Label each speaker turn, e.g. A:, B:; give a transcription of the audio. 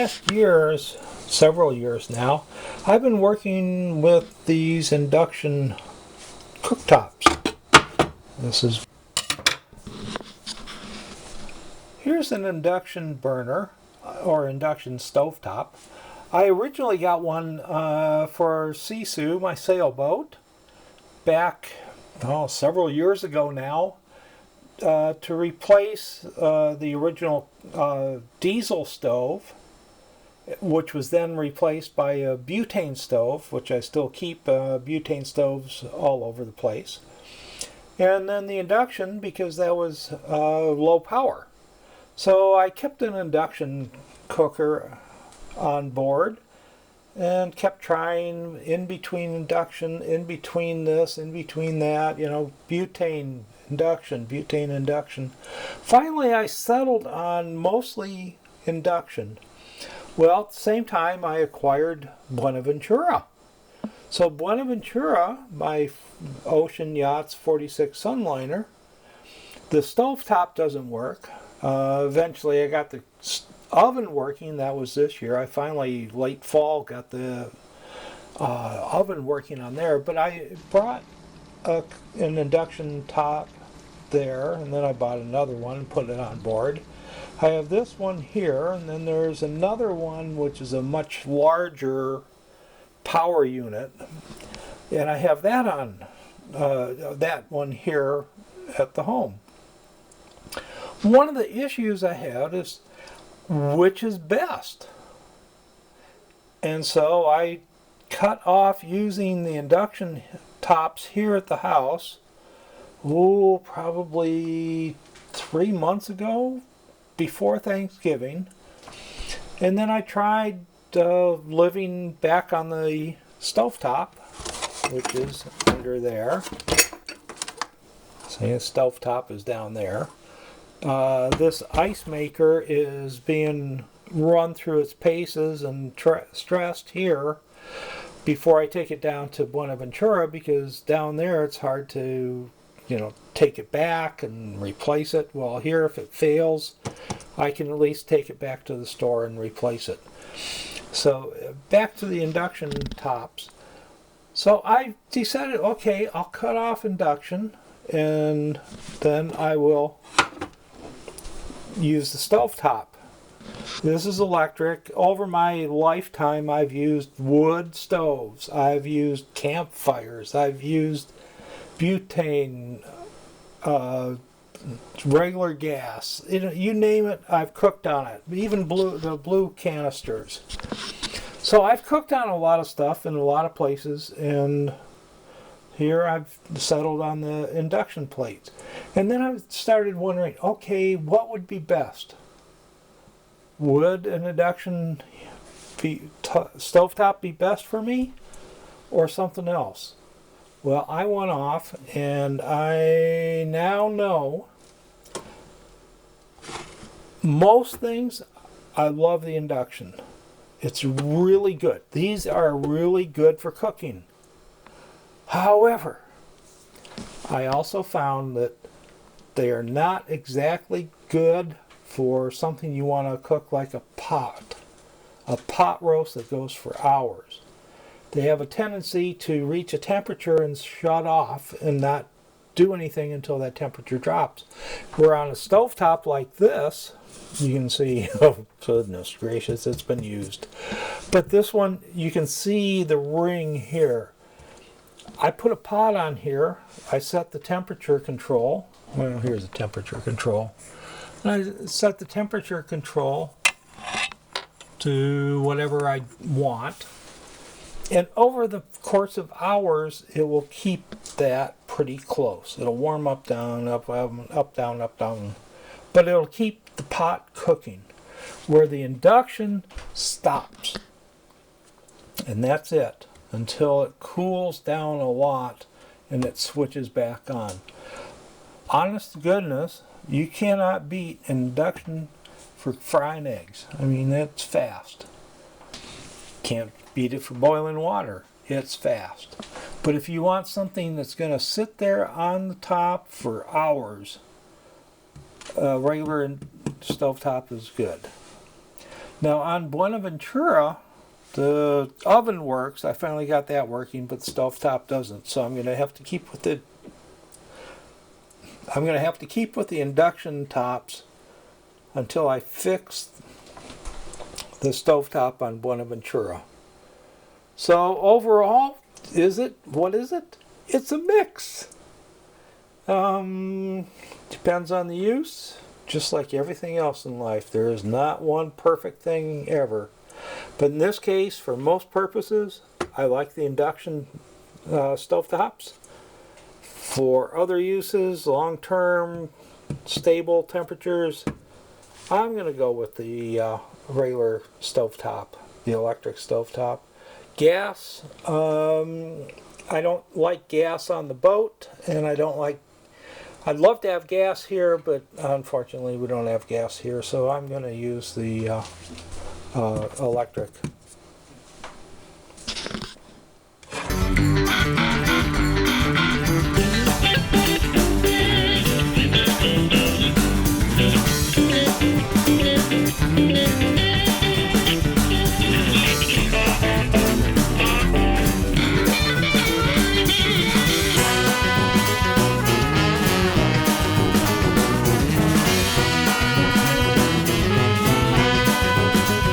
A: last years, several years now, I've been working with these induction cooktops. Here's an induction burner or induction stovetop. I originally got one for Sisu, my sailboat, back several years ago now, to replace the original diesel stove, which was then replaced by a butane stove, which I still keep butane stoves all over the place. And then the induction, because that was low power. So I kept an induction cooker on board and kept trying in between induction, in between this, in between that, butane induction, butane induction. Finally, I settled on mostly induction. Well, at the same time, I acquired Buena Ventura. So Buena Ventura, my Ocean Yachts 46 Sunliner, the stovetop doesn't work. Eventually, I got the oven working. That was this year. I finally, late fall, got the oven working on there. But I brought an induction top there, and then I bought another one and put it on board. I have this one here, and then there's another one which is a much larger power unit, and I have that on that one here at the home. One of the issues I had is which is best, and so I cut off using the induction tops here at the house probably 3 months ago, before Thanksgiving, and then I tried living back on the stovetop, which is under there. See, the stovetop is down there. This ice maker is being run through its paces and stressed here before I take it down to Buena Ventura, because down there it's hard to take it back and replace it. Well, here, if it fails, I can at least take it back to the store and replace it. So back to the induction tops. So I decided, okay, I'll cut off induction and then I will use the stovetop. This is electric. Over my lifetime, I've used wood stoves. I've used campfires. I've used butane, regular gas. You name it, I've cooked on it. Even the blue canisters. So I've cooked on a lot of stuff in a lot of places, and here I've settled on the induction plates. And then I started wondering, okay, what would be best? Would an induction stovetop be best for me, or something else? Well, I went off, and I now know most things. I love the induction. It's really good. These are really good for cooking. However, I also found that they are not exactly good for something you want to cook like a pot roast that goes for hours. They have a tendency to reach a temperature and shut off and not do anything until that temperature drops. Where on a stovetop like this, you can see, oh goodness gracious, it's been used. But this one, you can see the ring here. I put a pot on here. I set the temperature control. Well, here's the temperature control. And I set the temperature control to whatever I want. And over the course of hours, it will keep that pretty close. It'll warm up, down, up, down, up, down. But it'll keep the pot cooking. Where the induction stops. And that's it. Until it cools down a lot and it switches back on. Honest to goodness, you cannot beat induction for frying eggs. I mean, it's fast. Can't beat it for boiling water. It's fast. But if you want something that's going to sit there on the top for hours, a regular stovetop is good. Now on Buenaventura, the oven works. I finally got that working, but the stovetop doesn't. So I'm going to have to keep with the induction tops until I fix the stovetop on Buenaventura. So overall, what is it? It's a mix. Depends on the use. Just like everything else in life, there is not one perfect thing ever. But in this case, for most purposes, I like the induction stovetops. For other uses, long-term, stable temperatures, I'm going to go with the regular stovetop, the electric stovetop. Gas, I don't like gas on the boat, and I'd love to have gas here, but unfortunately we don't have gas here, so I'm going to use the electric